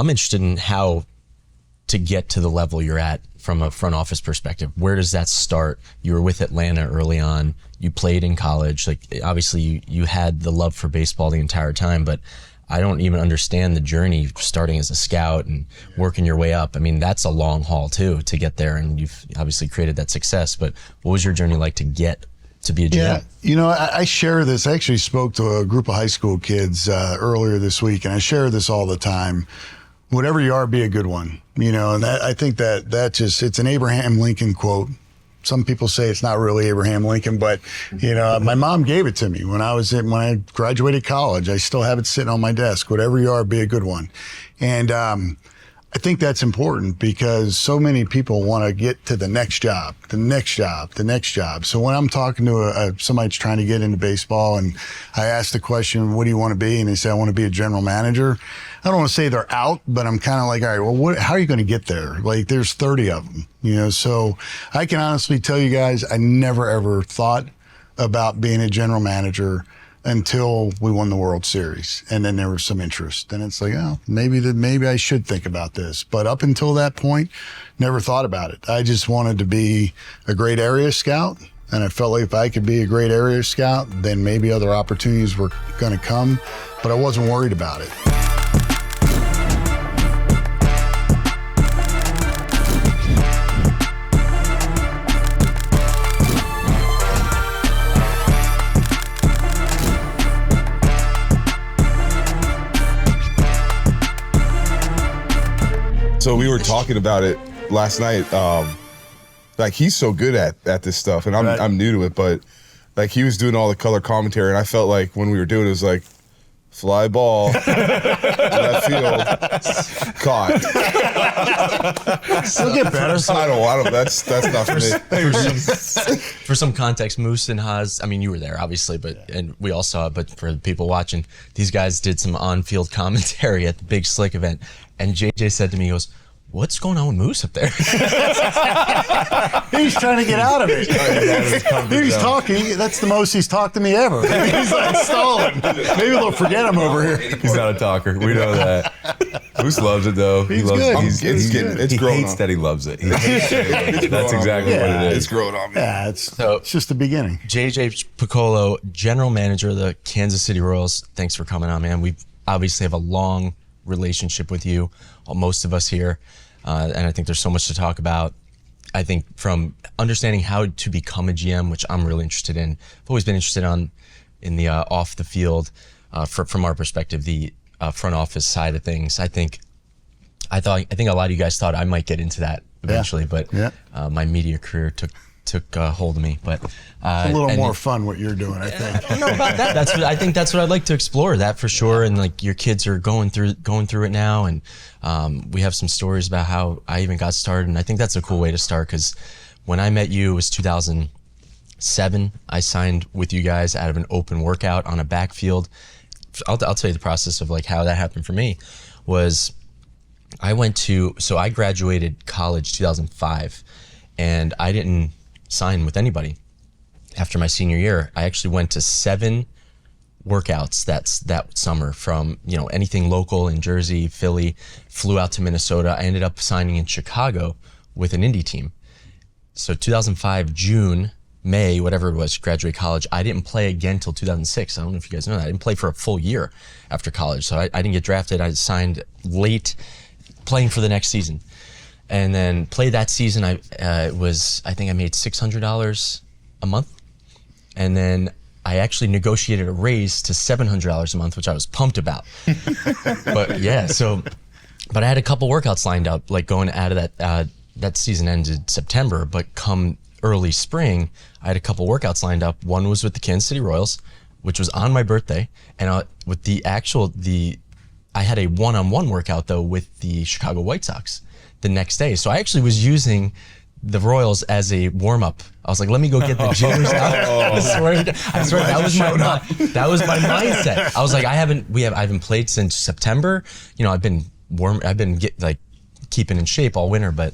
I'm interested in how to get to the level you're at from a front office perspective. Where does that start? You were with Atlanta early on. You played in college. Like, obviously you had the love for baseball the entire time, but I don't even understand the journey starting as a scout and working your way up. I mean, that's a long haul too, to get there, and you've obviously created that success, but what was your journey like to get to be a GM? Yeah, you know, I share this. I actually spoke to a group of high school kids earlier this week, and I share this all the time. Whatever you are, be a good one. You know, and I think that just, it's an Abraham Lincoln quote. Some people say it's not really Abraham Lincoln, but you know, my mom gave it to me when I graduated college. I still have it sitting on my desk. Whatever you are, be a good one. And I think that's important because so many people want to get to the next job, the next job, the next job. So when I'm talking to somebody that's trying to get into baseball and I ask the question, what do you want to be? And they say, I want to be a general manager. I don't want to say they're out, but I'm kind of like, all right, well, how are you going to get there? Like, there's 30 of them, you know? So I can honestly tell you guys, I never, ever thought about being a general manager until we won the World Series. And then there was some interest. And it's like, oh, maybe I should think about this. But up until that point, never thought about it. I just wanted to be a great area scout. And I felt like if I could be a great area scout, then maybe other opportunities were going to come. But I wasn't worried about it. So we were talking about it last night. Like, he's so good at this stuff, and I'm new to it, but like, he was doing all the color commentary, and I felt like when we were doing it, it was like, fly ball, left field, caught. Still get better. I don't. That's not for me. For some context, Moose and Hos, I mean, you were there obviously, and we all saw it, but for the people watching, these guys did some on-field commentary at the Big Slick event, and JJ said to me, he goes, what's going on with Moose up there? He's trying to get out of it. He's talking. That's the most he's talked to me ever. He's like stalling. Maybe they'll forget him over here. He's not a talker. We know that. Moose loves it though. He's good. He hates that he loves it. That's exactly what it is. It's growing on me. Yeah, it's just the beginning. JJ Picollo, general manager of the Kansas City Royals. Thanks for coming on, man. We obviously have a long relationship with you, most of us here. And I think there's so much to talk about. I think from understanding how to become a GM, which I'm really interested in. I've always been interested in the off the field, from our perspective, the front office side of things. I think a lot of you guys thought I might get into that eventually, but my media career took hold of me. But it's a little more fun what you're doing, I think. I don't know about that. I think that's what I'd like to explore, that for sure. And like, your kids are going through it now, and we have some stories about how I even got started. And I think that's a cool way to start, because when I met you, it was 2007. I signed with you guys out of an open workout on a backfield. I'll tell you the process of like how that happened for me. Was I graduated college 2005, and I didn't sign with anybody after my senior year. I actually went to 7 workouts that summer, from anything local in Jersey, Philly, flew out to Minnesota. I ended up signing in Chicago with an indie team. So 2005, June, May, whatever it was, graduate college. I didn't play again till 2006. I don't know if you guys know that. I didn't play for a full year after college. So I didn't get drafted. I signed late, playing for the next season. And then played that season. I think I made $600 a month. And then I actually negotiated a raise to $700 a month, which I was pumped about. But I had a couple workouts lined up, like going out of that season ended September, but come early spring, I had a couple workouts lined up. One was with the Kansas City Royals, which was on my birthday. And with I had a one-on-one workout though with the Chicago White Sox the next day. So I actually was using the Royals as a warm-up. I was like, let me go get the jitters out. I swear that was my mindset. I was like, I haven't played since September. I've been keeping in shape all winter, but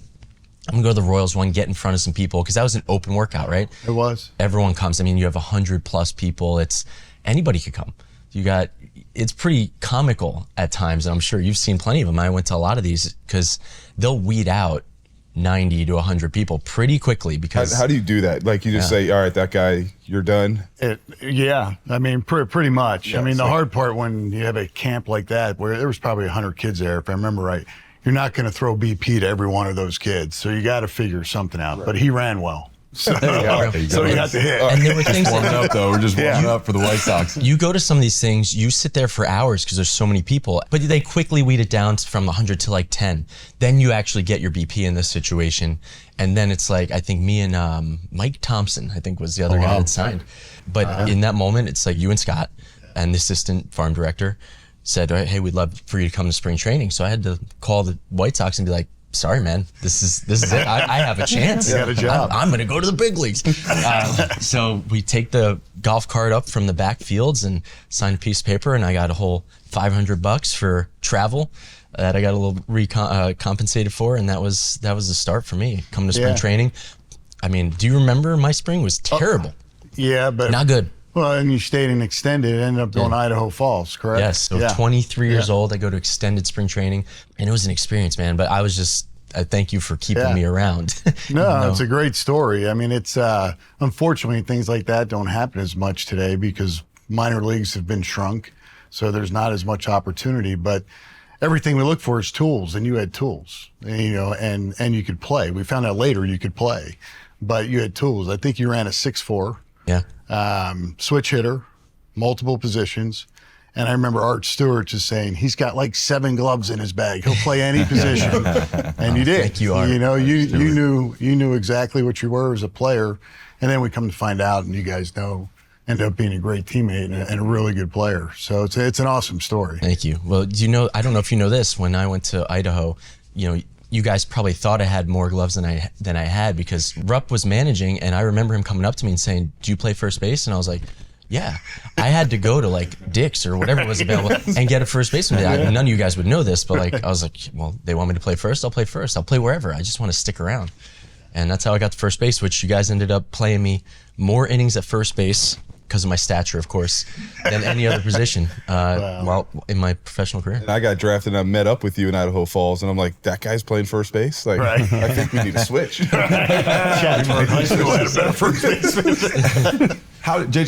I'm gonna go to the Royals one, get in front of some people, because that was an open workout, right? It was. Everyone comes. I mean, you have 100+ people. Anybody could come. it's pretty comical at times, and I'm sure you've seen plenty of them. I went to a lot of these because they'll weed out 90 to 100 people pretty quickly. Because how do you do that? Like you just say, all right, that guy, you're done? Yeah, I mean, pretty much. Yeah, I mean, the hard part when you have a camp like that, where there was probably 100 kids there, if I remember right, you're not going to throw BP to every one of those kids. So you got to figure something out. Right. But he ran well. So, there you go. So he got the hit. And there were things warming up, though. We're just warming up for the White Sox. You go to some of these things, you sit there for hours because there's so many people, but they quickly weed it down from 100 to like 10. Then you actually get your BP in this situation. And then it's like, I think me and Mike Thompson, I think was the other guy that signed. But in that moment, it's like you and Scott and the assistant farm director said, hey, we'd love for you to come to spring training. So I had to call the White Sox and be like, sorry, man, this is it. I have a chance. You got a job. I'm going to go to the big leagues. So we take the golf cart up from the back fields and sign a piece of paper, and I got a whole $500 for travel that I got a little compensated for, and that was the start for me. Coming to spring training. I mean, do you remember my spring was terrible? Yeah, but not good. Well, and you stayed in extended, ended up going to Idaho Falls, correct? Yes, so 23 years old, I go to extended spring training, and it was an experience, man. But I thank you for keeping me around. No, it's a great story. I mean, it's unfortunately things like that don't happen as much today because minor leagues have been shrunk, so there's not as much opportunity. But everything we look for is tools, and you had tools, and you could play. We found out later you could play, but you had tools. I think you ran a 6'4". Yeah. Switch hitter, multiple positions. And I remember Art Stewart just saying, he's got like 7 gloves in his bag. He'll play any position. And you did. Thank you, Art. You knew exactly what you were as a player. And then we come to find out, and you guys end up being a great teammate and a really good player. So it's an awesome story. Thank you. Well, I don't know if you know this, when I went to Idaho, you guys probably thought I had more gloves than I had, because Rupp was managing, and I remember him coming up to me and saying, do you play first base? And I was like, yeah. I had to go to like Dick's or whatever was available and get a first baseman. None of you guys would know this, but like I was like, well, they want me to play first, I'll play first. I'll play wherever. I just want to stick around. And that's how I got to first base, which you guys ended up playing me more innings at first base, because of my stature, of course, than any other position in my professional career. And I got drafted, and I met up with you in Idaho Falls, and I'm like, that guy's playing first base? Like, I think we need to switch. JJ,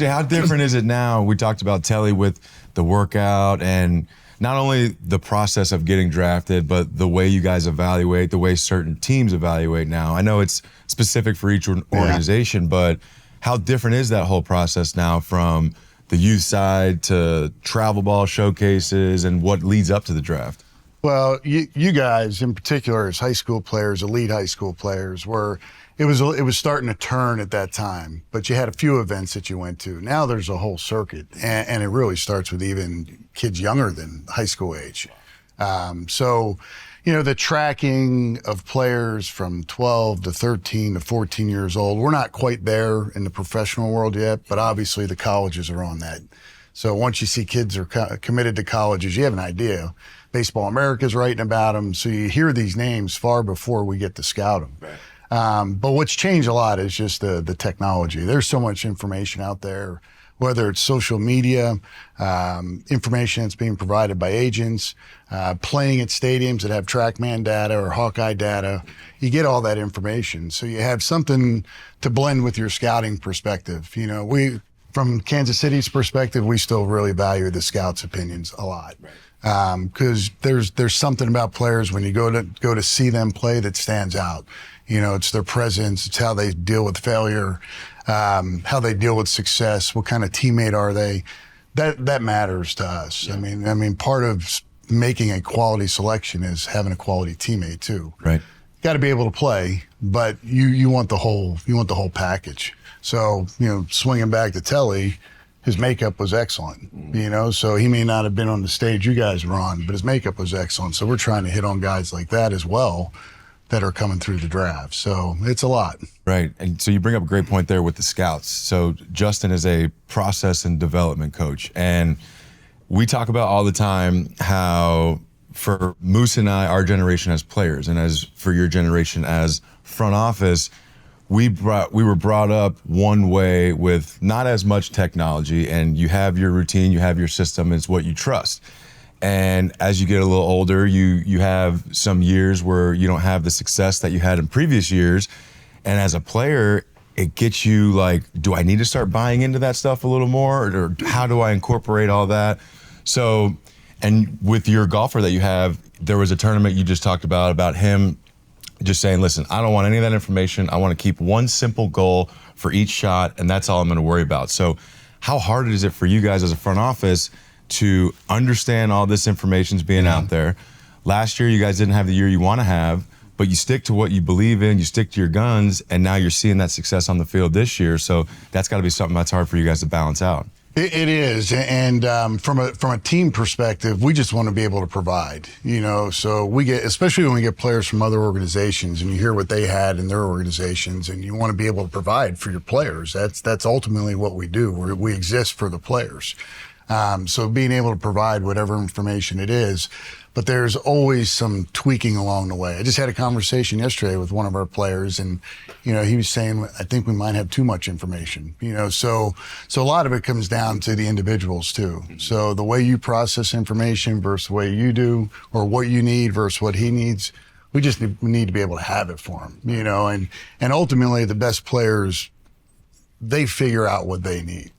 how different is it now? We talked about Telly with the workout, and not only the process of getting drafted, but the way you guys evaluate, the way certain teams evaluate now. I know it's specific for each organization, but how different is that whole process now from the youth side to travel ball showcases and what leads up to the draft? Well, you guys in particular as high school players, elite high school players, it was starting to turn at that time, but you had a few events that you went to. Now there's a whole circuit, and it really starts with even kids younger than high school age. So the tracking of players from 12 to 13 to 14 years old, we're not quite there in the professional world yet, but obviously the colleges are on that. So once you see kids are committed to colleges, you have an idea. Baseball America's writing about them, so you hear these names far before we get to scout them. Right. But what's changed a lot is just the technology. There's so much information out there, whether it's social media, information that's being provided by agents, playing at stadiums that have TrackMan data or Hawkeye data. You get all that information. So you have something to blend with your scouting perspective. From Kansas City's perspective, we still really value the scouts' opinions a lot. Because there's something about players when you go to see them play that stands out. It's their presence, it's how they deal with failure, how they deal with success, what kind of teammate are they. That matters to us. Yeah. I mean, part of making a quality selection is having a quality teammate too. Right. Got to be able to play, but you want the whole package. So swinging back to Telly, his makeup was excellent. So he may not have been on the stage you guys were on, but his makeup was excellent. So we're trying to hit on guys like that as well that are coming through the draft. So it's a lot. Right. And so you bring up a great point there with the scouts. So Justin is a process and development coach. And we talk about all the time how for Moose and I, our generation as players, and as for your generation as front office, we were brought up one way with not as much technology, and you have your routine, you have your system, it's what you trust. And as you get a little older, you have some years where you don't have the success that you had in previous years. And as a player, it gets you like, do I need to start buying into that stuff a little more? Or how do I incorporate all that? So, and with your golfer that you have, there was a tournament you just talked about him just saying, listen, I don't want any of that information. I want to keep one simple goal for each shot, and that's all I'm going to worry about. So how hard is it for you guys as a front office to understand all this information's being out there? Last year, you guys didn't have the year you want to have, but you stick to what you believe in, you stick to your guns, and now you're seeing that success on the field this year. So that's got to be something that's hard for you guys to balance out. It is, and from a team perspective, we just want to be able to provide, so we get, especially when we get players from other organizations and you hear what they had in their organizations, and you want to be able to provide for your players. That's ultimately what we do. We exist for the players. So being able to provide whatever information it is, but there's always some tweaking along the way. I just had a conversation yesterday with one of our players, and he was saying, I think we might have too much information. So a lot of it comes down to the individuals too. So the way you process information versus the way you do, or what you need versus what he needs, we just need to be able to have it for him. And ultimately the best players, they figure out what they need.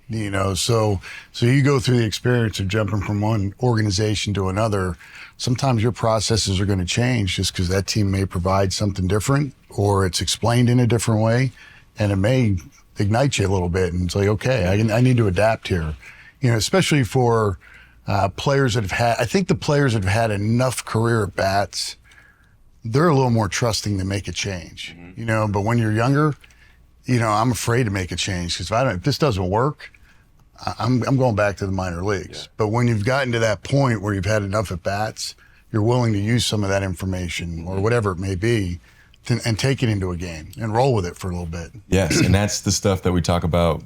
So you go through the experience of jumping from one organization to another. Sometimes your processes are going to change just because that team may provide something different, or it's explained in a different way, and it may ignite you a little bit. And it's like, okay, I need to adapt here. Especially for players that have had, I think the players that have had enough career at bats, they're a little more trusting to make a change. But when you're younger, I'm afraid to make a change because if this doesn't work, I'm going back to the minor leagues. But when you've gotten to that point where you've had enough at bats, you're willing to use some of that information or whatever it may be and take it into a game and roll with it for a little bit. Yes, and that's the stuff that we talk about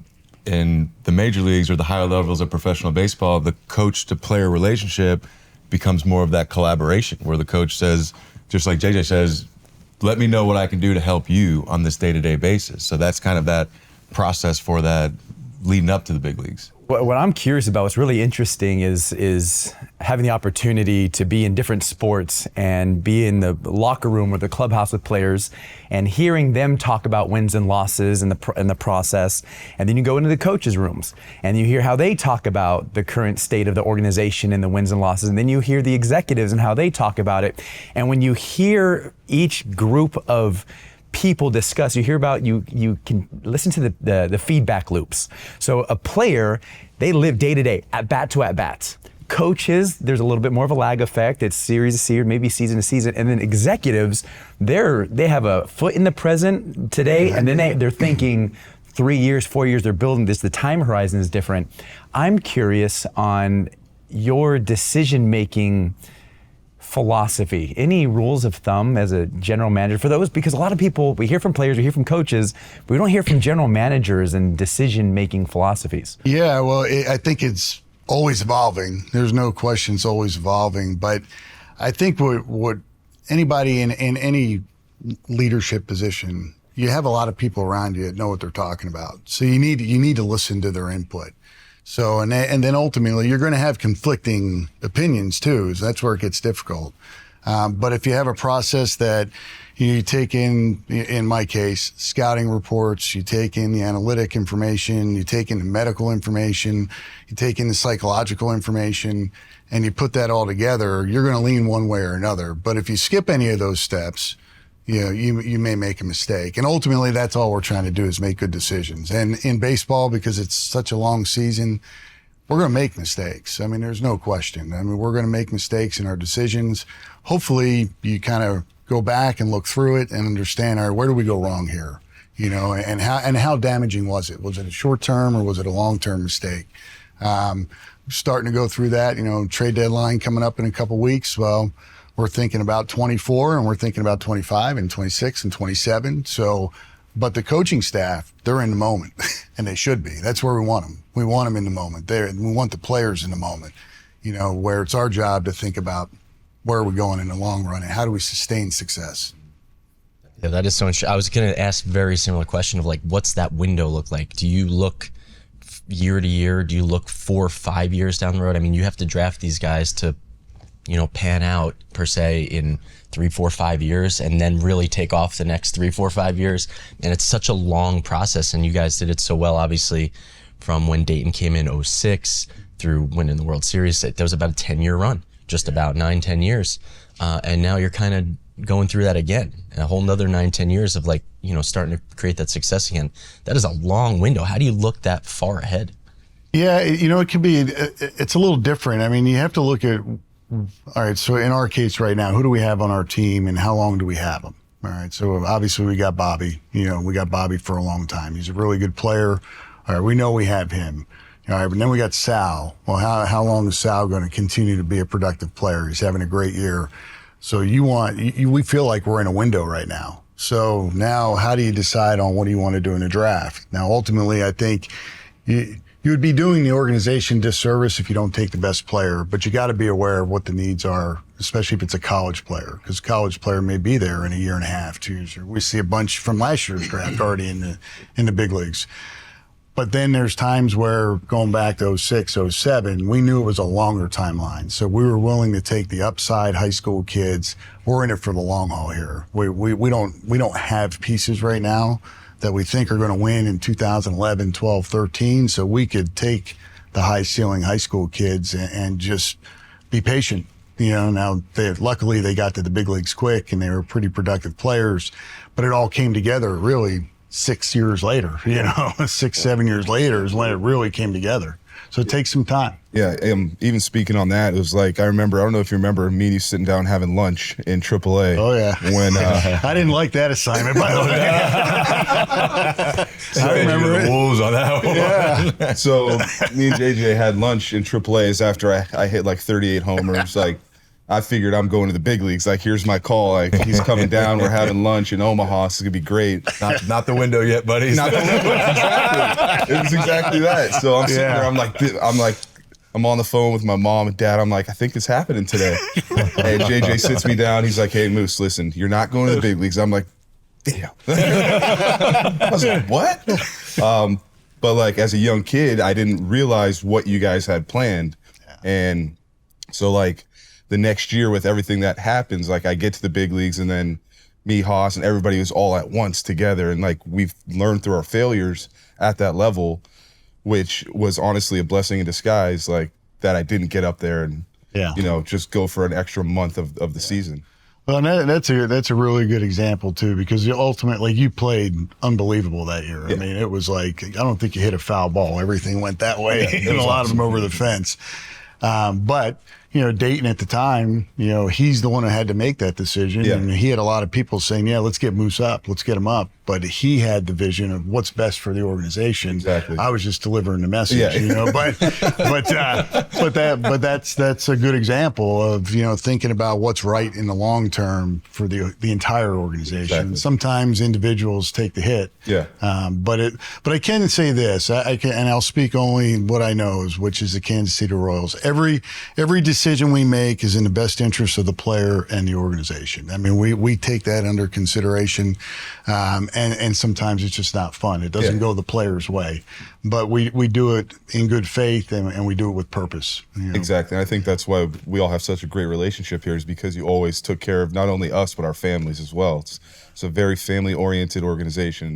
in the major leagues or the higher levels of professional baseball. The coach to player relationship becomes more of that collaboration where the coach says, just like JJ says, let me know what I can do to help you on this day-to-day basis. So that's kind of that process for that leading up to the big leagues. What I'm curious about, what's really interesting is having the opportunity to be in different sports and be in the locker room or the clubhouse with players and hearing them talk about wins and losses and the process. And then you go into the coaches' rooms and you hear how they talk about the current state of the organization and the wins and losses. And then you hear the executives and how they talk about it. And when you hear each group of people discuss, you hear about, you can listen to the feedback loops. So a player, they live day to day, at bat to at bats. Coaches, there's a little bit more of a lag effect. It's series to series, maybe season to season. And then executives, they have a foot in the present today, and then they're thinking 3 years, 4 years, they're building this. The time horizon is different. I'm curious on your decision-making philosophy. Any rules of thumb as a general manager for those? Because a lot of people, we hear from players, we hear from coaches, but we don't hear from general managers and decision-making philosophies. Yeah, well, I think it's always evolving. There's no question it's always evolving. But I think what anybody in any leadership position, you have a lot of people around you that know what they're talking about. So you need to listen to their input. So, and then ultimately you're going to have conflicting opinions too. So that's where it gets difficult. But if you have a process that you take in my case, scouting reports, you take in the analytic information, you take in the medical information, you take in the psychological information, and you put that all together, you're going to lean one way or another. But if you skip any of those steps, you may make a mistake. And ultimately, that's all we're trying to do is make good decisions. And in baseball, because it's such a long season, we're going to make mistakes. I mean, there's no question. I mean, we're going to make mistakes in our decisions. Hopefully, you kind of go back and look through it and understand, all right, where do we go wrong here? And how damaging was it? Was it a short term or was it a long term mistake? Starting to go through that, trade deadline coming up in a couple weeks. Well, we're thinking about 24 and we're thinking about 25 and 26 and 27. So, but the coaching staff, they're in the moment and they should be. That's where we want them. We want them in the moment. We want the players in the moment, where it's our job to think about where are we going in the long run and how do we sustain success? Yeah, that is so interesting. I was going to ask a very similar question of like, what's that window look like? Do you look year to year? Do you look 4 or 5 years down the road? I mean, you have to draft these guys to, pan out per se in 3, 4, 5 years, and then really take off the next 3, 4, 5 years. And it's such a long process, and you guys did it so well, obviously, from when Dayton came in 06 through winning the World Series. That was about a 10-year run, just about 9, 10 years. And now you're kind of going through that again, a whole nother 9, 10 years of starting to create that success again. That is a long window. How do you look that far ahead? Yeah, it can be, it's a little different. I mean, you have to look at, all right, so in our case right now, who do we have on our team and how long do we have them? All right, so obviously we got Bobby. We got Bobby for a long time. He's a really good player. All right, we know we have him. All right, but then we got Sal. Well, how long is Sal going to continue to be a productive player? He's having a great year. So we feel like we're in a window right now. So now how do you decide on what do you want to do in a draft? Now, ultimately, I think you would be doing the organization disservice if you don't take the best player, but you got to be aware of what the needs are, especially if it's a college player, because a college player may be there in a year and a half, 2 years. We see a bunch from last year's draft already in the big leagues. But then there's times where, going back to 06, 07, we knew it was a longer timeline. So we were willing to take the upside high school kids. We're in it for the long haul here. We don't have pieces right now that we think are going to win in 2011, 12, 13. So we could take the high ceiling high school kids and just be patient. Now luckily they got to the big leagues quick and they were pretty productive players, but it all came together really 6 years later, 6, 7 years later is when it really came together. So it takes some time. Yeah, even speaking on that, it was like, I don't know if you remember me and you sitting down having lunch in AAA. Oh, yeah. When I didn't like that assignment, by the way. I remember the Wolves on that one. Yeah. So me and JJ had lunch in AAA's after I hit like 38 homers. Like, I figured I'm going to the big leagues. Like, here's my call. Like, he's coming down. We're having lunch in Omaha. It's going to be great. Not the window yet, buddy. Not the window. Exactly. It was exactly that. So I'm sitting there. I'm on the phone with my mom and dad. I'm like, I think it's happening today. And JJ sits me down. He's like, hey, Moose, listen, you're not going to the big leagues. I'm like, damn. I was like, what? But like, as a young kid, I didn't realize what you guys had planned. And so like, the next year with everything that happens, like I get to the big leagues and then me, Hos, and everybody was all at once together. And like we've learned through our failures at that level, which was honestly a blessing in disguise, like that I didn't get up there and, just go for an extra month of the season. Well, and that's a really good example too, because ultimately you played unbelievable that year. Yeah. I mean, it was like, I don't think you hit a foul ball. Everything went that way and a lot of them over the fence. But Dayton at the time, he's the one who had to make that decision. Yeah. And he had a lot of people saying, yeah, let's get Moose up. Let's get him up. But he had the vision of what's best for the organization. Exactly. I was just delivering the message, but that's a good example of, thinking about what's right in the long term for the entire organization. Exactly. Sometimes individuals take the hit. Yeah. But I can say this, and I'll speak only what I know, which is the Kansas City Royals. Every decision we make is in the best interest of the player and the organization. I mean, we take that under consideration, and sometimes it's just not fun. It doesn't go the player's way, but we do it in good faith and we do it with purpose. Exactly. And I think that's why we all have such a great relationship here, is because you always took care of not only us, but our families as well. It's a very family-oriented organization.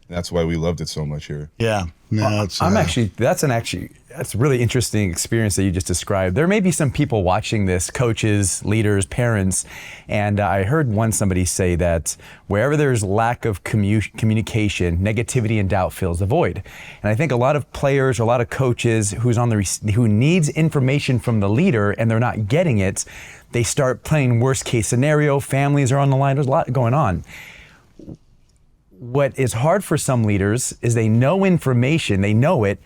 And that's why we loved it so much here. Yeah. No, that's a really interesting experience that you just described. There may be some people watching this, coaches, leaders, parents, and I heard somebody say that wherever there's lack of communication, negativity and doubt fills the void. And I think a lot of players, or a lot of coaches who needs information from the leader and they're not getting it, they start playing worst case scenario. Families are on the line. There's a lot going on. What is hard for some leaders is they know information, they know it,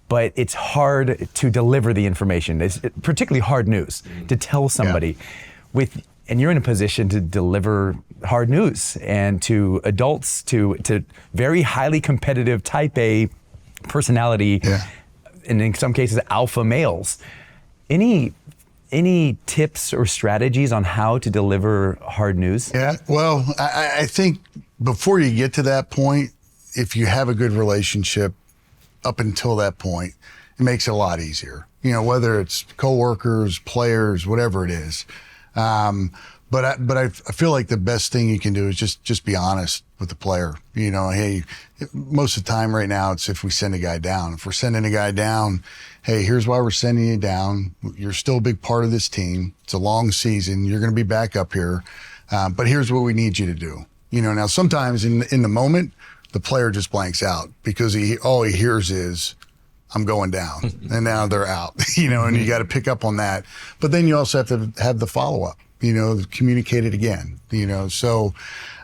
but it's hard to deliver the information. It's particularly hard news to tell somebody. And you're in a position to deliver hard news and to adults, to very highly competitive type A personality, and in some cases alpha males. Any tips or strategies on how to deliver hard news? Yeah, well, I think before you get to that point, if you have a good relationship up until that point, it makes it a lot easier. Whether it's coworkers, players, whatever it is. But I feel like the best thing you can do is just be honest with the player. Hey, most of the time right now, it's if we send a guy down. If we're sending a guy down, hey, here's why we're sending you down. You're still a big part of this team. It's a long season. You're going to be back up here. But here's what we need you to do. Now sometimes in the moment, the player just blanks out because all he hears is, I'm going down, and now they're out, and you got to pick up on that. But then you also have to have the follow-up, communicate it again, so,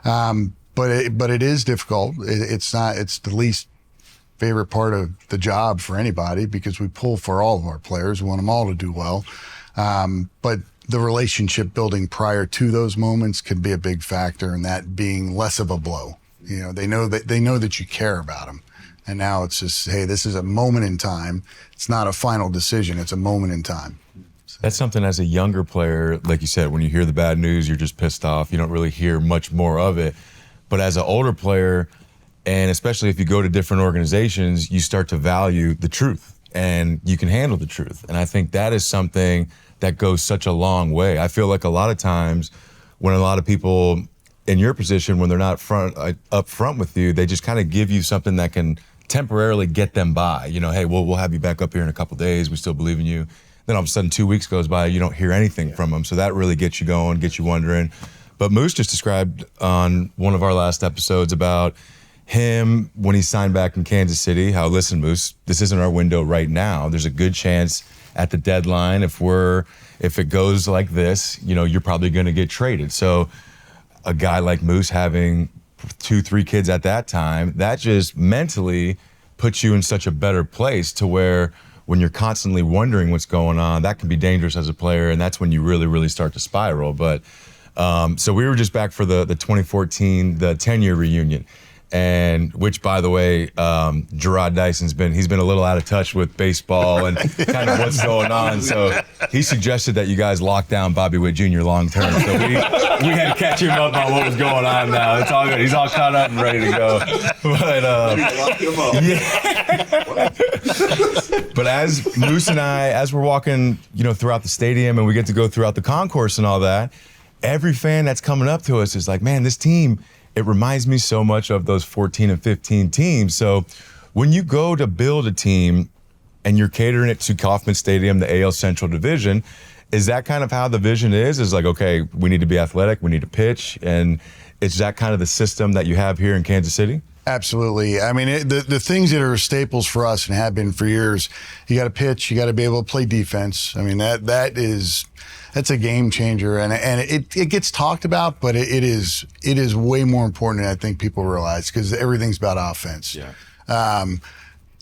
but it is difficult. It's the least favorite part of the job for anybody because we pull for all of our players. We want them all to do well. But the relationship building prior to those moments could be a big factor in that being less of a blow. They know that you care about them. And now it's just, hey, this is a moment in time. It's not a final decision. It's a moment in time. That's something as a younger player, like you said, when you hear the bad news, you're just pissed off. You don't really hear much more of it. But as an older player, and especially if you go to different organizations, you start to value the truth and you can handle the truth. And I think that is something that goes such a long way. I feel like a lot of times when a lot of people in your position, when they're not up front with you, they just kind of give you something that can temporarily get them by. Hey, we'll have you back up here in a couple days. We still believe in you. Then all of a sudden 2 weeks goes by, you don't hear anything from them. So that really gets you going, gets you wondering. But Moose just described on one of our last episodes about him when he signed back in Kansas City, how, listen, Moose, this isn't our window right now. There's a good chance at the deadline, if it goes like this, you're probably going to get traded. So a guy like Moose having 2-3 kids at that time, that just mentally puts you in such a better place to where when you're constantly wondering what's going on, that can be dangerous as a player, and that's when you really, really start to spiral. But so we were just back for the 2014, the 10-year reunion. And which, by the way, Gerard Dyson's been a little out of touch with baseball and kind of what's going on. So he suggested that you guys lock down Bobby Witt Jr. long term. So we had to catch him up on what was going on now. It's all good. He's all caught up and ready to go. But yeah. But as Moose and I, as we're walking, throughout the stadium and we get to go throughout the concourse and all that, every fan that's coming up to us is like, man, this team, it reminds me so much of those 14 and 15 teams. So when you go to build a team and you're catering it to Kauffman Stadium, the AL Central Division, is that kind of how the vision is? Is like, okay, we need to be athletic, we need to pitch, and is that kind of the system that you have here in Kansas City? Absolutely. I mean, the things that are staples for us and have been for years, you got to pitch, you got to be able to play defense. I mean, that's a game changer, and it gets talked about, but it is way more important than I think people realize because everything's about offense. Yeah.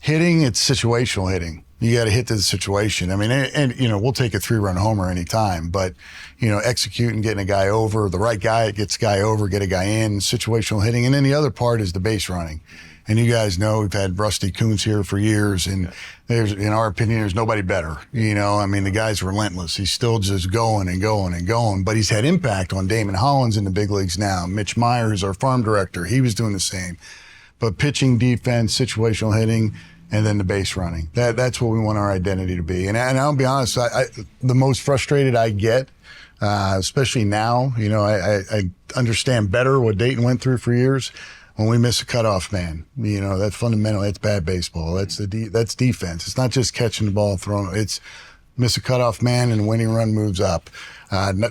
Hitting, it's situational hitting. You got to hit to the situation. I mean, and we'll take a 3-run homer anytime, but executing, getting a guy over, the right guy gets a guy over, get a guy in, situational hitting, and then the other part is the base running. And you guys know we've had Rusty Kuntz here for years, and there's, in our opinion, there's nobody better. I mean, the guy's relentless. He's still just going and going and going, but he's had impact on Damon Hollins in the big leagues now. Mitch Myers, our farm director, he was doing the same. But pitching, defense, situational hitting, and then the base running. That's what we want our identity to be. And I'll be honest, the most frustrated I get, especially now, I understand better what Dayton went through for years. When we miss a cutoff man, that's fundamental. It's bad baseball. That's defense. It's not just catching the ball, throwing. It's miss a cutoff man and the winning run moves up.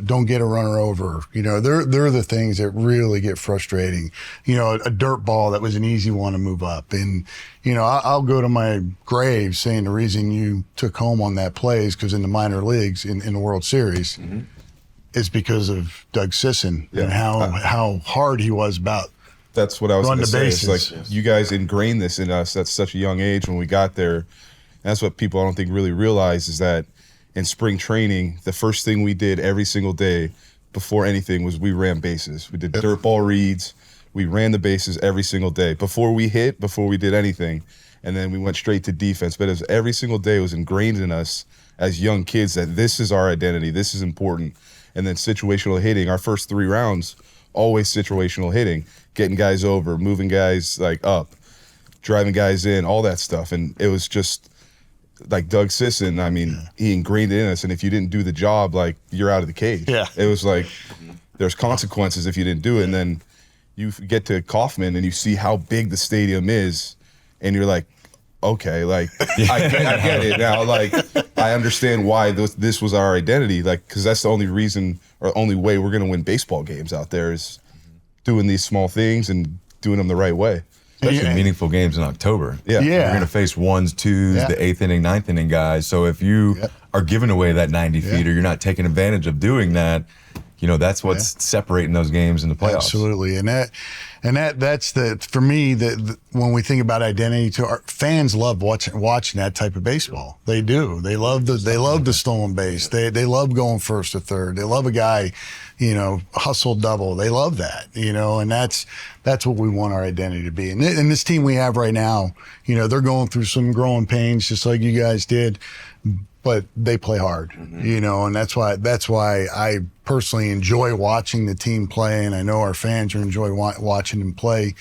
Don't get a runner over. They're the things that really get frustrating. A dirt ball that was an easy one to move up. And, I'll go to my grave saying the reason you took home on that play is because in the minor leagues, in the World Series, is because of Doug Sisson and how hard he was about. That's what I was going to say. Bases. It's like you guys ingrained this in us at such a young age when we got there. And that's what people I don't think really realize is that in spring training, the first thing we did every single day before anything was we ran bases. We did dirt ball reads. We ran the bases every single day before we hit, before we did anything. And then we went straight to defense. But every single day was ingrained in us as young kids that this is our identity. This is important. And then situational hitting, our first 3 rounds always situational hitting, getting guys over, moving guys like up, driving guys in, all that stuff. And it was just like Doug Sisson, I mean, he ingrained it in us. And if you didn't do the job, like, you're out of the cage. Yeah. It was like, there's consequences if you didn't do it. And then you get to Kaufman and you see how big the stadium is, and you're like, okay, like, I get it now. Like, I understand why this was our identity. Like, because that's the only reason or only way we're going to win baseball games out there is doing these small things and doing them the right way. Especially meaningful games in October. Yeah. You're going to face 1s, 2s, the 8th inning, 9th inning guys. So if you are giving away that 90 feet or you're not taking advantage of doing that, you know, that's what's separating those games in the playoffs. Absolutely. And that's for me, when we think about identity, to our fans love watching that type of baseball. They do. They love the stolen base. They love going first to third. They love a guy, you know, hustle double. They love that, you know, and that's what we want our identity to be. And this team we have right now, you know, they're going through some growing pains just like you guys did, but they play hard, you know, and that's why I personally enjoy watching the team play, and I know our fans enjoy watching them play.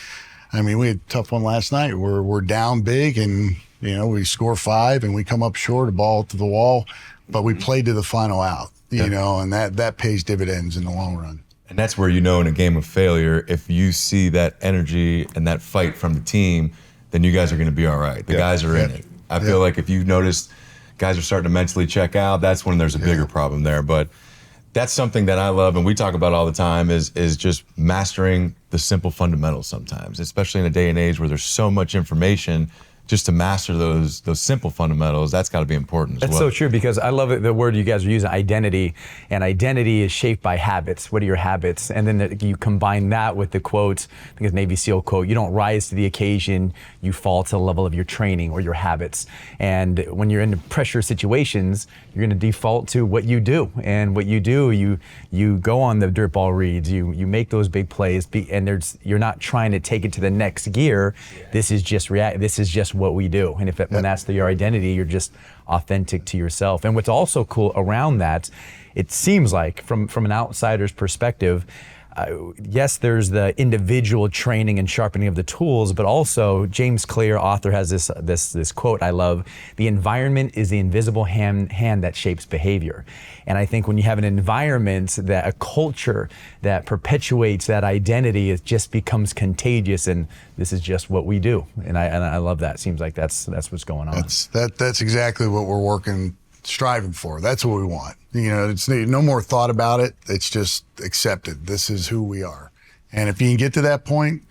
I mean, we had a tough one last night. We're down big, and you know, we score 5 and we come up short, a ball to the wall, but we played to the final out, you know, and that pays dividends in the long run. And that's where, you know, in a game of failure, if you see that energy and that fight from the team, then you guys are going to be all right. The guys are in it. I feel like if you've noticed guys are starting to mentally check out, that's when there's a bigger problem there. But that's something that I love, and we talk about all the time, is just mastering the simple fundamentals sometimes, especially in a day and age where there's so much information. Just to master those simple fundamentals, that's got to be important as well. That's so true, because I love the word you guys are using, identity, and identity is shaped by habits. What are your habits? And then you combine that with the quote, I think it's Navy SEAL quote, you don't rise to the occasion, you fall to the level of your training or your habits. And when you're in pressure situations, you're going to default to what you do. And what you do, you go on the dirt ball reads, you make those big plays, and you're not trying to take it to the next gear. This is just this is just what we do. And when that's your identity, you're just authentic to yourself. And what's also cool around that, it seems like from an outsider's perspective, yes, there's the individual training and sharpening of the tools, but also James Clear, author, has this quote I love: the environment is the invisible hand that shapes behavior. And I think when you have an environment, a culture that perpetuates that identity, it just becomes contagious, and this is just what we do. And I love that. Seems like that's what's going on. That's exactly what we're striving for. That's what we want. You know, it's no more thought about it. It's just accepted. This is who we are. And if you can get to that point,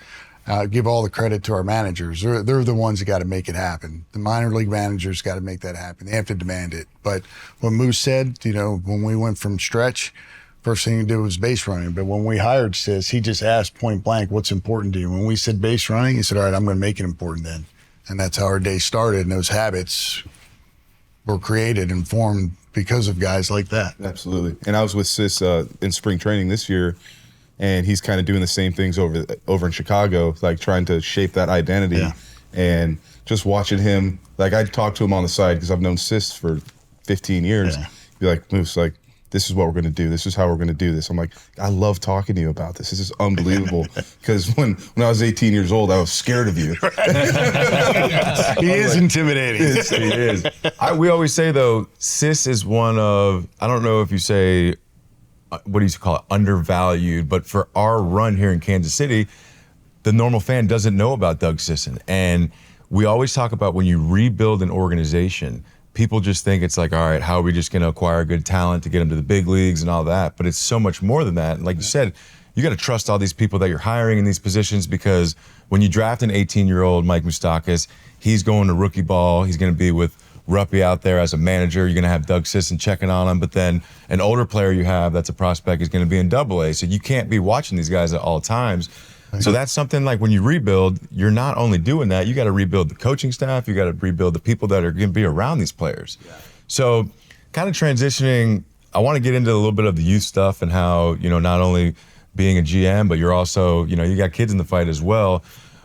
give all the credit to our managers. They're the ones that got to make it happen. The minor league managers got to make that happen. They have to demand it. But what Moose said, you know, when we went from stretch, first thing he did was base running. But when we hired Sis, he just asked point blank, what's important to you? When we said base running, he said, all right, I'm going to make it important then. And that's how our day started. And those habits were created and formed because of guys like that. Absolutely. And I was with Sis in spring training this year, and he's kind of doing the same things over in Chicago, like trying to shape that identity. Yeah. And just watching him, like, I talk to him on the side because I've known Sis for 15 years. Yeah. Be like, Moose, like, this is what we're going to do. This is how we're going to do this. I'm like, I love talking to you about this. This is unbelievable. Because when I was 18 years old, I was scared of you. He is intimidating. He is. We always say, though, Sis is one of, I don't know if you say, what do you call it, undervalued, but for our run here in Kansas City, the normal fan doesn't know about Doug Sisson. And we always talk about when you rebuild an organization, people just think it's like, all right, how are we just going to acquire good talent to get them to the big leagues and all that? But it's so much more than that. And like you said, you got to trust all these people that you're hiring in these positions, because when you draft an 18-year-old Mike Moustakas, he's going to rookie ball. He's going to be with Ruppy out there as a manager. You're going to have Doug Sisson checking on him. But then an older player you have that's a prospect is going to be in Double-A. So you can't be watching these guys at all times. So that's something like when you rebuild, you're not only doing that, you got to rebuild the coaching staff, you got to rebuild the people that are going to be around these players. Yeah. So kind of transitioning, I want to get into a little bit of the youth stuff and how, you know, not only being a GM, but you're also, you know, you got kids in the fight as well.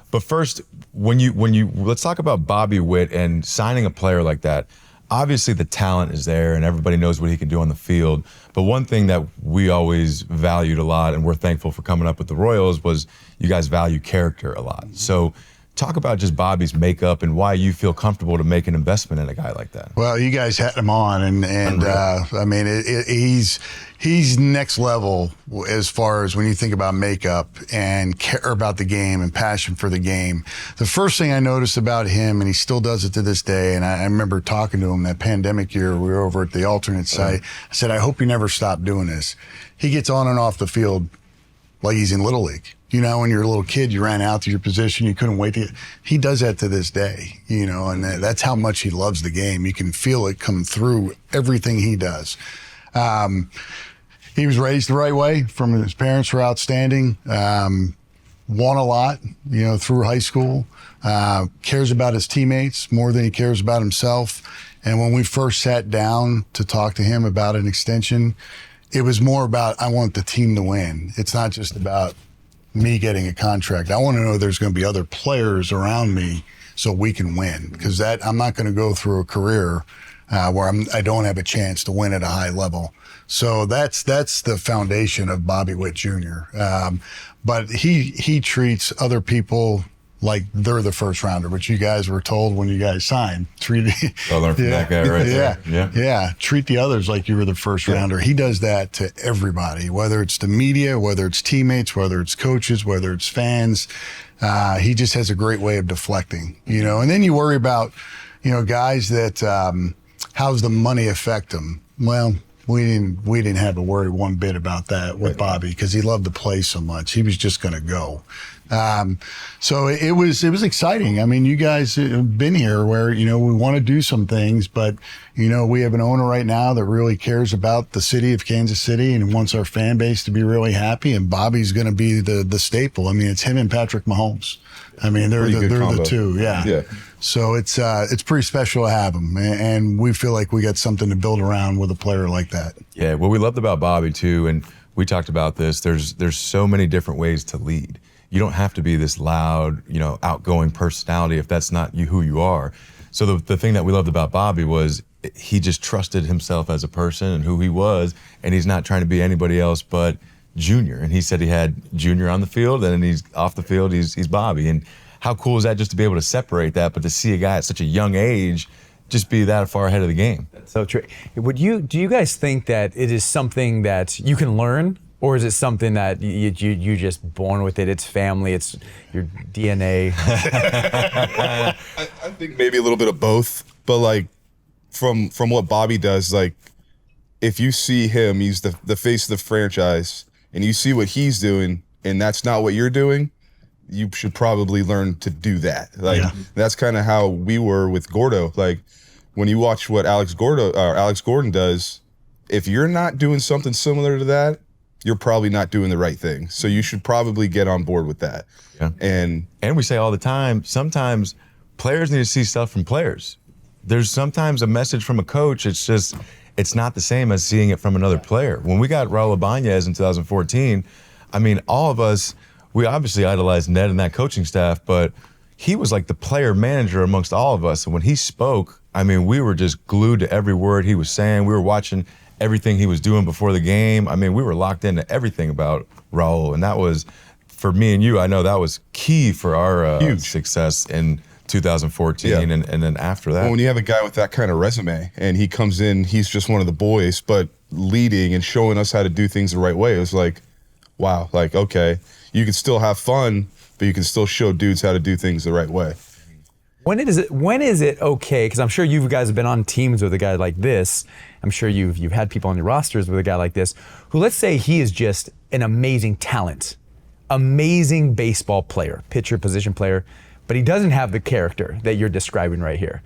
But first, when you let's talk about Bobby Witt and signing a player like that. obviously the talent is there and everybody knows what he can do on the field. But one thing that we always valued a lot, and we're thankful for coming up with the Royals, was you guys value character a lot. So talk about just Bobby's makeup and why you feel comfortable to make an investment in a guy like that. Well, you guys had him on, and I mean, he's next level as far as when you think about makeup and care about the game and passion for the game. The first thing I noticed about him, and he still does it to this day, and I remember talking to him that pandemic year, we were over at the alternate site. I said, I hope you never stop doing this. He gets on and off the field like he's in Little League. You know, when you're a little kid, you ran out to your position, you couldn't wait to get. He does that to this day, you know, and that's how much he loves the game. You can feel it come through everything he does. He was raised the right way. From his parents were outstanding. Won a lot, you know, through high school. Cares about his teammates more than he cares about himself. And when we first sat down to talk to him about an extension, it was more about, I want the team to win. It's not just about me getting a contract. I want to know there's going to be other players around me so we can win, because I'm not going to go through a career where I don't have a chance to win at a high level. So that's the foundation of Bobby Witt Jr. But he treats other people like they're the first rounder, which you guys were told when you guys signed. I'll learn from that guy right there. Yeah. Treat the others like you were the first rounder. He does that to everybody, whether it's the media, whether it's teammates, whether it's coaches, whether it's fans. He just has a great way of deflecting, you know. And then you worry about, you know, guys that how's the money affect them? Well, we didn't have to worry one bit about that with Bobby, because he loved to play so much. He was just going to go. So it was exciting. I mean, you guys have been here where, you know, we want to do some things, but, you know, we have an owner right now that really cares about the city of Kansas City and wants our fan base to be really happy. And Bobby's going to be the staple. I mean, it's him and Patrick Mahomes. I mean, they're the two. Yeah. So it's pretty special to have him. And we feel like we got something to build around with a player like that. Yeah. What we loved about Bobby too, and we talked about this, there's so many different ways to lead. You don't have to be this loud, you know, outgoing personality if that's not who you are. So the thing that we loved about Bobby was he just trusted himself as a person and who he was, and he's not trying to be anybody else but Junior. And he said he had Junior on the field, and then he's off the field, he's Bobby. And how cool is that, just to be able to separate that, but to see a guy at such a young age just be that far ahead of the game. That's so true. Do you guys think that it is something that you can learn? Or is it something that you just born with it? It's family. It's your DNA. I think maybe a little bit of both. But like from what Bobby does, like if you see him, he's the face of the franchise, and you see what he's doing, and that's not what you're doing, you should probably learn to do that. Like that's kind of how we were with Gordo. Like when you watch what Alex Gordon does, if you're not doing something similar to that, you're probably not doing the right thing. So you should probably get on board with that. Yeah. And we say all the time, sometimes players need to see stuff from players. There's sometimes a message from a coach, it's not the same as seeing it from another player. When we got Raul Ibanez in 2014, I mean, all of us, we obviously idolized Ned and that coaching staff, but he was like the player manager amongst all of us. And when he spoke, I mean, we were just glued to every word he was saying. We were watching everything he was doing before the game. I mean, we were locked into everything about Raul, and that was, for me and you, I know that was key for our success in 2014 and then after that. Well, when you have a guy with that kind of resume and he comes in, he's just one of the boys, but leading and showing us how to do things the right way, it was like, wow, like, okay, you can still have fun, but you can still show dudes how to do things the right way. When is it okay? Because I'm sure you guys have been on teams with a guy like this. I'm sure you've had people on your rosters with a guy like this, who, let's say he is just an amazing talent, amazing baseball player, pitcher, position player, but he doesn't have the character that you're describing right here.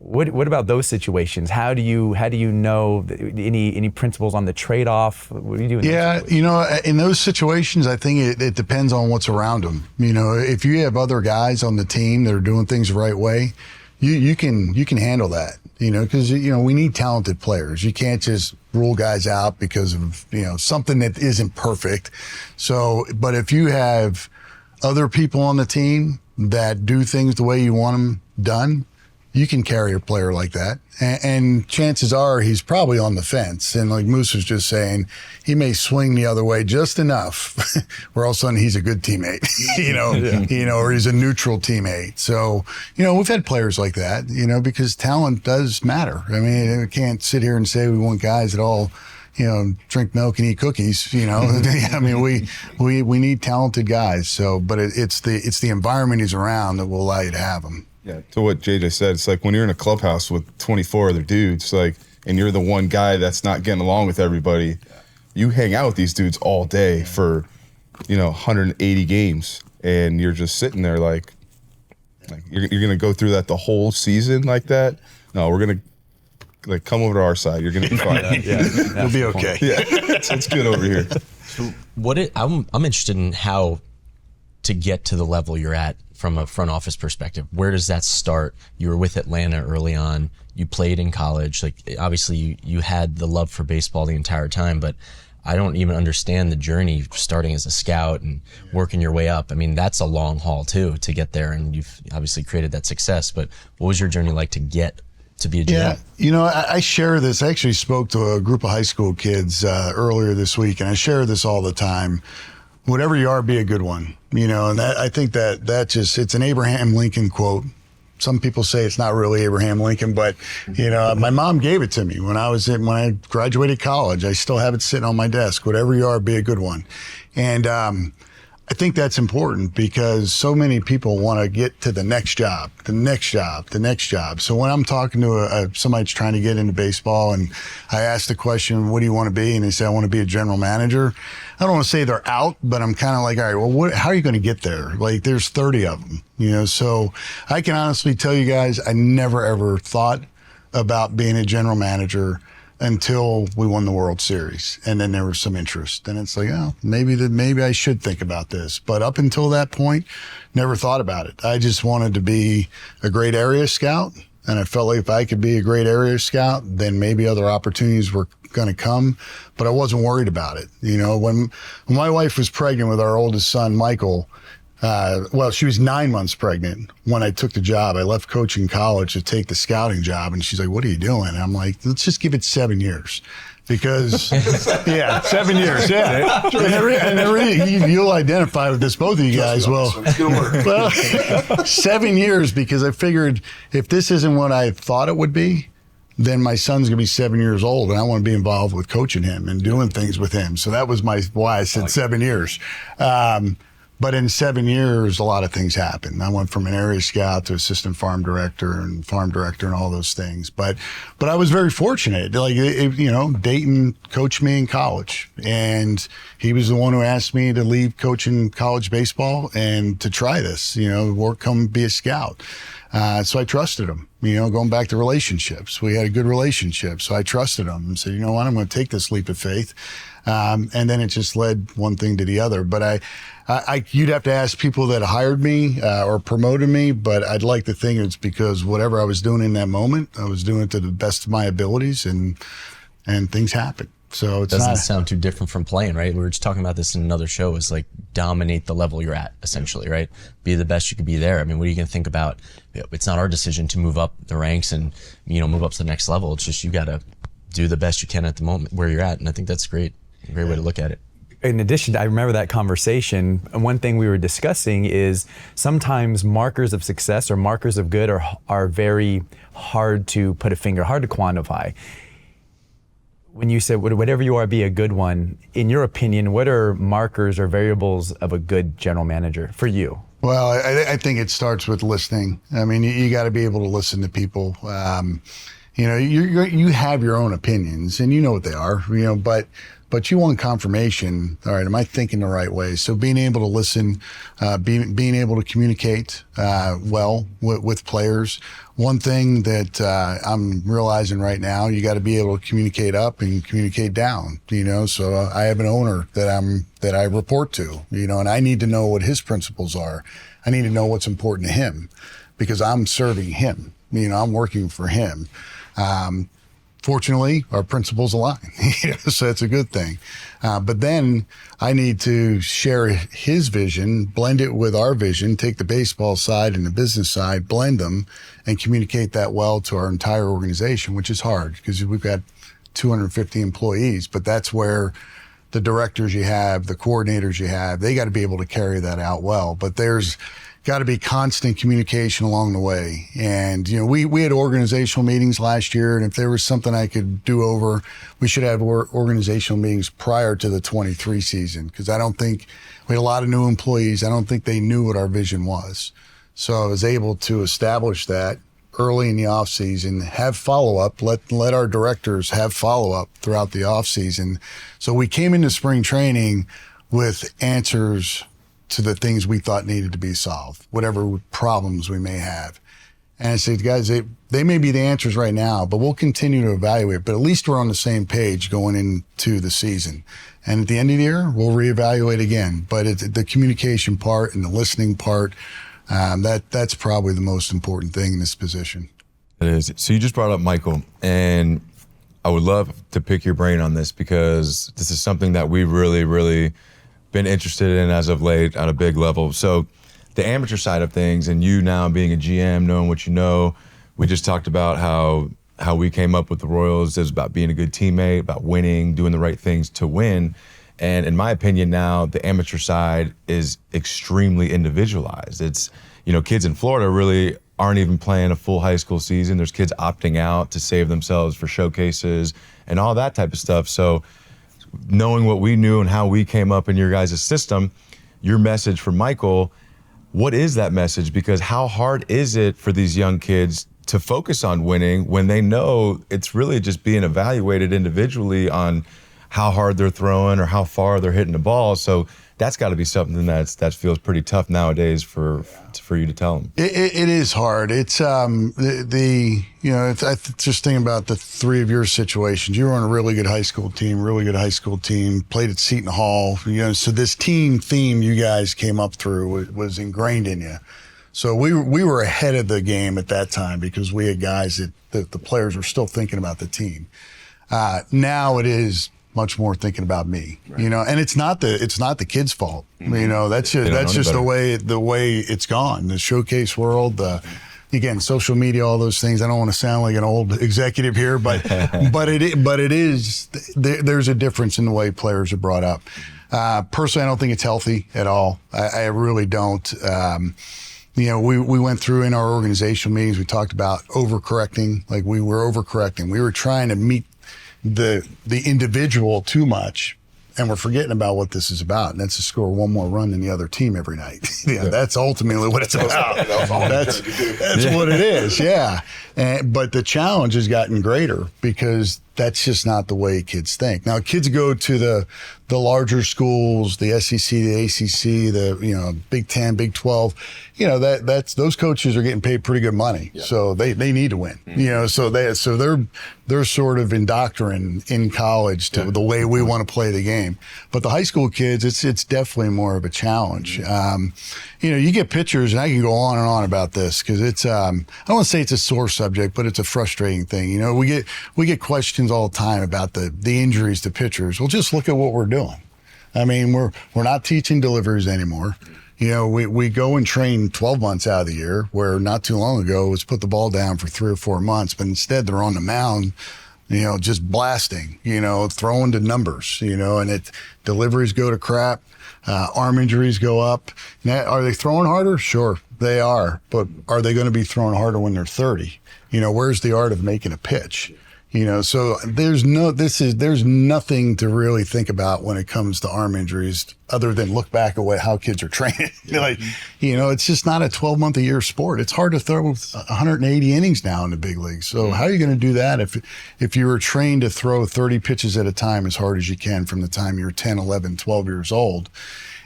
What about those situations? How do you know any principles on the trade-off? What do you do? You know, in those situations, I think it depends on what's around them. You know, if you have other guys on the team that are doing things the right way, you can handle that. You know, because you know we need talented players. You can't just rule guys out because of something that isn't perfect. So, but if you have other people on the team that do things the way you want them done, you can carry a player like that. And chances are he's probably on the fence. And like Moose was just saying, he may swing the other way just enough where all of a sudden he's a good teammate, or he's a neutral teammate. So, we've had players like that, because talent does matter. I mean, we can't sit here and say we want guys that all, drink milk and eat cookies, I mean, we need talented guys. So, but it's the environment he's around that will allow you to have them. Yeah, to what JJ said, it's like when you're in a clubhouse with 24 other dudes, and you're the one guy that's not getting along with everybody, you hang out with these dudes all day for, 180 games, and you're just sitting there like you're gonna go through that the whole season like that? No, we're gonna come over to our side. You're gonna be fine. You'll be okay. Yeah, it's good over here. So I'm interested in how to get to the level you're at from a front office perspective. Where does that start? You were with Atlanta early on. You played in college. Like, obviously you had the love for baseball the entire time, but I don't even understand the journey starting as a scout and working your way up. I mean, that's a long haul too, to get there, and you've obviously created that success, but what was your journey like to get to be a GM? Yeah, I share this. I actually spoke to a group of high school kids earlier this week, and I share this all the time. Whatever you are, be a good one, and I think that just, it's an Abraham Lincoln quote. Some people say it's not really Abraham Lincoln, but my mom gave it to me when I graduated college. I still have it sitting on my desk. Whatever you are, be a good one. And I think that's important because so many people want to get to the next job, the next job, the next job. So when I'm talking to somebody that's trying to get into baseball and I ask the question, what do you want to be? And they say, I want to be a general manager. I don't want to say they're out, but I'm kind of like, all right, well, how are you going to get there? Like, there's 30 of them, so I can honestly tell you guys, I never, ever thought about being a general manager until we won the World Series. And then there was some interest. And it's like, oh, maybe I should think about this. But up until that point, never thought about it. I just wanted to be a great area scout. And I felt like if I could be a great area scout, then maybe other opportunities were going to come. But I wasn't worried about it. When my wife was pregnant with our oldest son, Michael, she was 9 months pregnant when I took the job. I left coaching college to take the scouting job. And she's like, what are you doing? And I'm like, let's just give it 7 years. Because, 7 years, yeah. And you'll identify with this, both of you guys. Well, it's going to work. Well, 7 years, because I figured if this isn't what I thought it would be, then my son's going to be 7 years old, and I want to be involved with coaching him and doing things with him. So that was why I said 7 years. But in 7 years, a lot of things happened. I went from an area scout to assistant farm director and all those things. But I was very fortunate. Like, Dayton coached me in college, and he was the one who asked me to leave coaching college baseball and to try this, come be a scout. So I trusted him, going back to relationships. We had a good relationship. So I trusted him and said, you know what, I'm going to take this leap of faith. And then it just led one thing to the other. But you'd have to ask people that hired me or promoted me, but I'd like to think it's because whatever I was doing in that moment, I was doing it to the best of my abilities, and things happen. So it doesn't sound too different from playing, right? We were just talking about this in another show. Is like dominate the level you're at, essentially, right? Be the best you could be there. I mean, what are you going to think about? It's not our decision to move up the ranks and move up to the next level. It's just you got to do the best you can at the moment where you're at, and I think that's great. A great way to look at it. In addition, I remember that conversation. And one thing we were discussing is sometimes markers of success or markers of good are very hard to put a finger, hard to quantify. When you said, whatever you are, be a good one, in your opinion, what are markers or variables of a good general manager for you? Well, I think it starts with listening. I mean, you got to be able to listen to people. You have your own opinions, and you know what they are, but you want confirmation. All right, am I thinking the right way? So being able to listen, being able to communicate well with players. One thing that I'm realizing right now, you got to be able to communicate up and communicate down. So I have an owner that I report to. And I need to know what his principles are. I need to know what's important to him because I'm serving him. I'm working for him. Fortunately, our principles align, so that's a good thing. But then I need to share his vision, blend it with our vision, take the baseball side and the business side, blend them, and communicate that well to our entire organization, which is hard because we've got 250 employees. But that's where the directors you have, the coordinators you have, they got to be able to carry that out well. But there's got to be constant communication along the way. And, we had organizational meetings last year, and if there was something I could do over, we should have organizational meetings prior to the 23 season, because I don't think we had a lot of new employees. I don't think they knew what our vision was. So I was able to establish that early in the off season, have follow-up, let our directors have follow-up throughout the off season. So we came into spring training with answers to the things we thought needed to be solved, whatever problems we may have. And I said, guys, they may be the answers right now, but we'll continue to evaluate. But at least we're on the same page going into the season. And at the end of the year, we'll reevaluate again. But the communication part and the listening part, that's probably the most important thing in this position. It is. So you just brought up Michael, and I would love to pick your brain on this, because this is something that we really been interested in as of late on a big level. So the amateur side of things, and you now being a GM, knowing what you know, we just talked about how we came up with the Royals. It was about being a good teammate, about winning, doing the right things to win. And in my opinion now, the amateur side is extremely individualized. It's, kids in Florida really aren't even playing a full high school season. There's kids opting out to save themselves for showcases and all that type of stuff. So knowing what we knew and how we came up in your guys' system, your message for Michael, what is that message? Because how hard is it for these young kids to focus on winning when they know it's really just being evaluated individually on how hard they're throwing or how far they're hitting the ball? So that's got to be something that feels pretty tough nowadays for you to tell them. It is hard. It's I just think about the three of your situations. You were on a really good high school team, played at Seton Hall. So this team theme you guys came up through was ingrained in you. So we were ahead of the game at that time because we had guys that the players were still thinking about the team. Now it is much more thinking about me, right. And it's not the kids' fault. Mm-hmm. That's just the way it's gone. The showcase world, again, social media, all those things. I don't want to sound like an old executive here, but it is. There's a difference in the way players are brought up. Personally, I don't think it's healthy at all. I really don't. We went through in our organizational meetings. We talked about overcorrecting. Like we were overcorrecting. We were trying to meet the individual too much, and we're forgetting about what this is about, and that's to score one more run than the other team every night. That's ultimately what it's about. That's what it is. Yeah. But the challenge has gotten greater because that's just not the way kids think. Now, kids go to the larger schools, the SEC, the ACC, the Big 10, Big 12. That's those coaches are getting paid pretty good money, so they need to win. Mm-hmm. So they're sort of indoctrinated in college to the way we want to play the game. But the high school kids, it's definitely more of a challenge. You get pictures, and I can go on and on about this because it's I don't want to say it's a sore subject, but it's a frustrating thing. We get questions all the time about the injuries to pitchers. Well, just look at what we're doing. I mean, we're not teaching deliveries anymore. We go and train 12 months out of the year, where not too long ago it was put the ball down for 3 or 4 months, but instead they're on the mound, just blasting, throwing to numbers, and deliveries go to crap, arm injuries go up. Now, are they throwing harder? Sure, they are, but are they going to be throwing harder when they're 30? Where's the art of making a pitch? So there's nothing to really think about when it comes to arm injuries other than look back at how kids are training. It's just not a 12-month-a-year sport. It's hard to throw 180 innings now in the big leagues. So how are you going to do that if you were trained to throw 30 pitches at a time as hard as you can from the time you're 10, 11, 12 years old?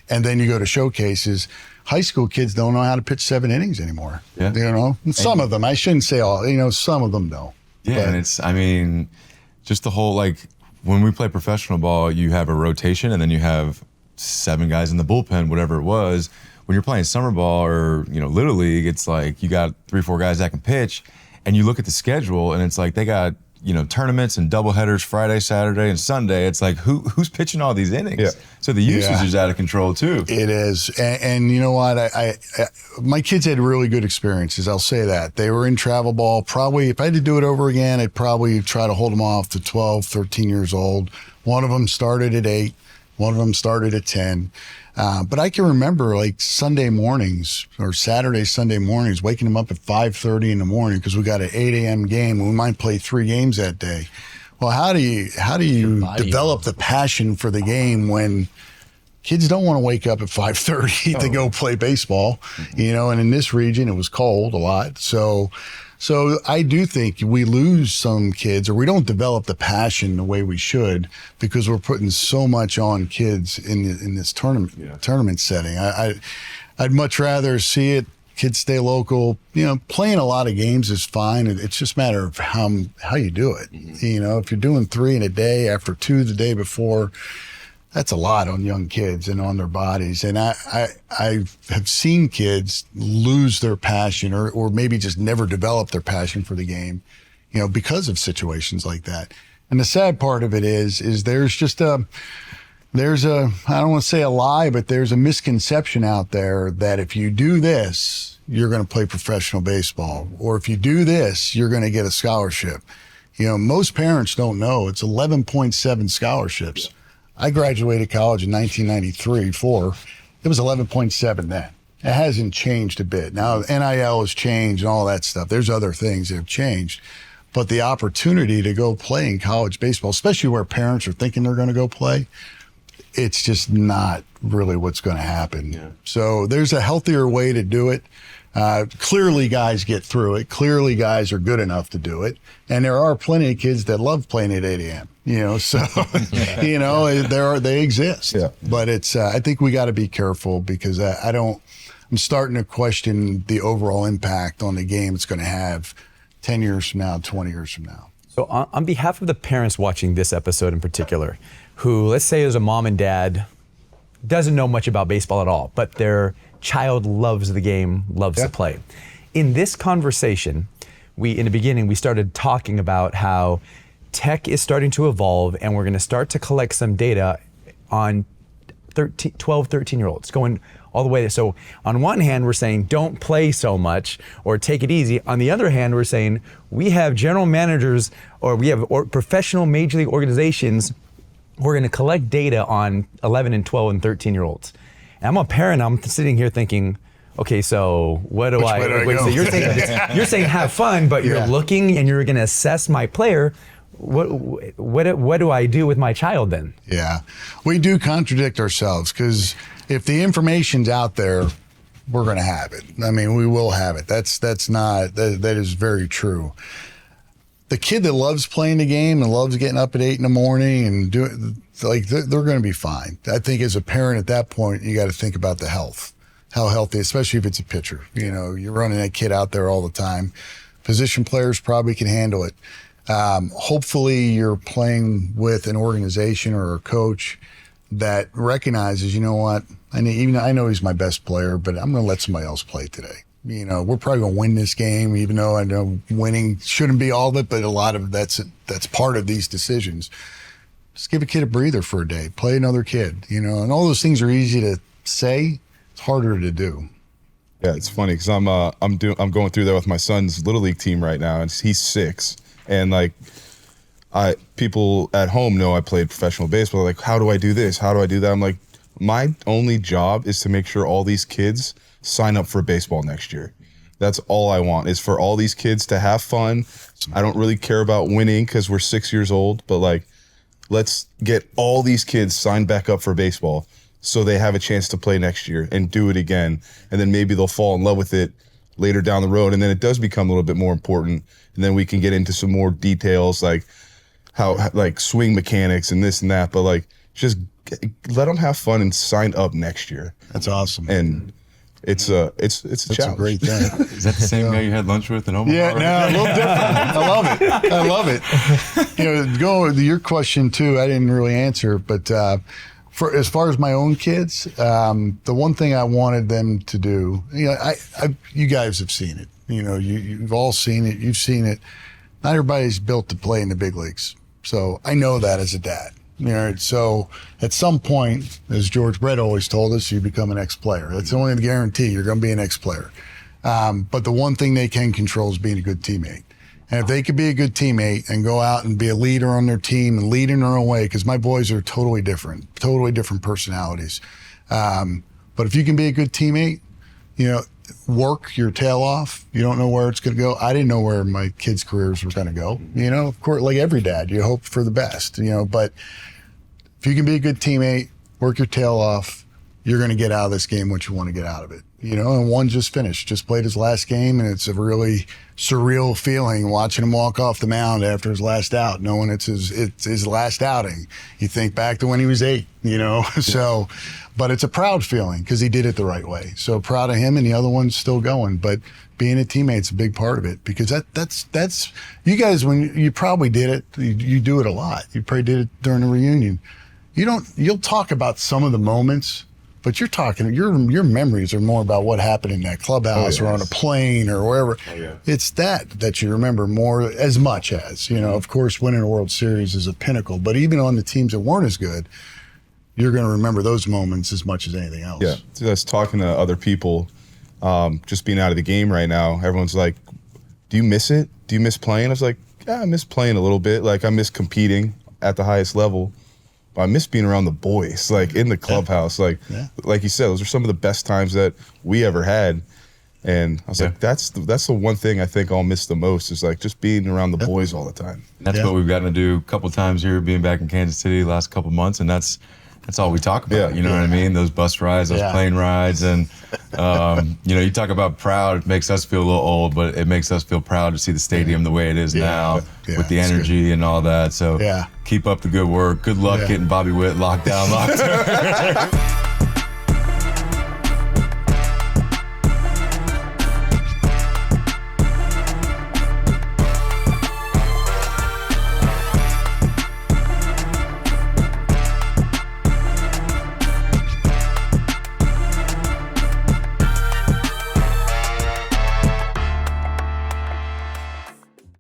And then you go to showcases. High school kids don't know how to pitch 7 innings anymore. Yeah. Some of them, I shouldn't say all, some of them don't. Yeah, but, and just the whole, when we play professional ball, you have a rotation and then you have 7 guys in the bullpen, whatever it was. When you're playing summer ball or, Little League, it's like you got 3-4 guys that can pitch, and you look at the schedule and it's like they got tournaments and doubleheaders Friday, Saturday, and Sunday. It's like who's pitching all these innings? Yeah. So the usage is out of control too. It is, and you know what? I my kids had really good experiences. I'll say that. They were in travel ball. Probably, if I had to do it over again, I'd probably try to hold them off to 12, 13 years old. One of them started at 8. One of them started at 10. But I can remember like Sunday mornings or Saturday, Sunday mornings, waking them up at 5:30 in the morning because we got an 8 a.m. game and we might play 3 games that day. Well, how do you develop the passion for the game when kids don't want to wake up at 5:30 to go play baseball, and in this region it was cold a lot. So I do think we lose some kids, or we don't develop the passion the way we should because we're putting so much on kids in this tournament setting. I'd much rather see it. Kids stay local. Playing a lot of games is fine. It's just a matter of how you do it. If you're doing 3 in a day after 2 the day before, that's a lot on young kids and on their bodies. And I have seen kids lose their passion or maybe just never develop their passion for the game, because of situations like that. And the sad part of it is there's just I don't want to say a lie, but there's a misconception out there that if you do this, you're going to play professional baseball. Or if you do this, you're going to get a scholarship. Most parents don't know it's 11.7 scholarships. I graduated college in 1993-4. It was 11.7 then. It hasn't changed a bit. Now, NIL has changed and all that stuff. There's other things that have changed. But the opportunity to go play in college baseball, especially where parents are thinking they're going to go play, it's just not really what's going to happen. Yeah. So there's a healthier way to do it. Clearly guys get through it. Clearly guys are good enough to do it. And there are plenty of kids that love playing at 8 a.m. So, they exist. Yeah. But it's, I think we got to be careful because I'm starting to question the overall impact on the game it's going to have 10 years from now, 20 years from now. So on behalf of the parents watching this episode in particular, who let's say is a mom and dad, doesn't know much about baseball at all, but their child loves the game, loves to play. In this conversation, in the beginning, we started talking about how tech is starting to evolve and we're going to start to collect some data on 12, 13-year-olds going all the way. So on one hand, we're saying don't play so much or take it easy. On the other hand, we're saying we have general managers or we have professional major league organizations. We're going to collect data on 11 and 12 and 13-year-olds. And I'm a parent. I'm sitting here thinking, okay, so what do I wait, so you're saying have fun, but you're looking and you're going to assess my player. What do I do with my child then? Yeah, we do contradict ourselves because if the information's out there, we're going to have it. I mean, we will have it. That is very true. The kid that loves playing the game and loves getting up at 8 in the morning and they're going to be fine. I think as a parent at that point, you got to think about the health, how healthy, especially if it's a pitcher. You're running that kid out there all the time. Position players probably can handle it. Hopefully you're playing with an organization or a coach that recognizes, I know he's my best player, but I'm going to let somebody else play today. We're probably going to win this game, even though I know winning shouldn't be all of it, but a lot of that's part of these decisions. Just give a kid a breather for a day, play another kid, and all those things are easy to say. It's harder to do. Yeah, it's funny because I'm going through that with my son's little league team right now, and he's 6, and people at home know I played professional baseball. Like, how do I do this? How do I do that? I'm like, my only job is to make sure all these kids sign up for baseball next year. That's all I want is for all these kids to have fun. I don't really care about winning because we're 6 years old, but let's get all these kids signed back up for baseball so they have a chance to play next year and do it again. And then maybe they'll fall in love with it later down the road. And then it does become a little bit more important. And then we can get into some more details like how swing mechanics and this and that, but just let them have fun and sign up next year. That's awesome. And it's a That's challenge. A great thing. Is that the same guy you had lunch with in Omaha? Yeah, no, a little different. I love it. Go with your question too. I didn't really answer, but for as far as my own kids, the one thing I wanted them to do, you guys have seen it. You've all seen it. You've seen it. Not everybody's built to play in the big leagues. So I know that as a dad. You know, so at some point, as George Brett always told us, you become an ex-player. That's the only guarantee. You're going to be an ex-player. But the one thing they can control is being a good teammate. And if they could be a good teammate and go out and be a leader on their team and lead in their own way, because my boys are totally different personalities. But if you can be a good teammate, you know, work your tail off. You don't know where it's going to go. I didn't know where my kids' careers were going to go. You know, of course, like every dad, you hope for the best, you know, but if you can be a good teammate, work your tail off, you're going to get out of this game what you want to get out of it. You know, and one just finished, just played his last game, and it's a really surreal feeling watching him walk off the mound after his last out, knowing it's his last outing. You think back to when he was 8, you know, so, but it's a proud feeling because he did it the right way. So proud of him, and the other one's still going. But being a teammate's a big part of it, because that's you guys, when you probably did it, you do it a lot. You probably did it during the reunion. You'll talk about some of the moments, but you're talking, your memories are more about what happened in that clubhouse or on a plane or wherever. It's that you remember more, as much as, you know, of course, winning a World Series is a pinnacle, but even on the teams that weren't as good, you're going to remember those moments as much as anything else. Yeah, just talking to other people, just being out of the game right now, everyone's like, do you miss it? Do you miss playing? I was like, yeah, I miss playing a little bit. Like, I miss competing at the highest level. I miss being around the boys, like in the clubhouse. Like you said, those are some of the best times that we ever had. And I was like, that's the one thing I think I'll miss the most, is like just being around the boys all the time. That's what we've gotten to do a couple times here, being back in Kansas City the last couple months, and that's all we talk about. You know what I mean? Those bus rides, those plane rides, and you know, you talk about proud. It makes us feel a little old, but it makes us feel proud to see the stadium the way it is now, with the energy and all that. So keep up the good work. Good luck getting Bobby Witt locked down, locked up.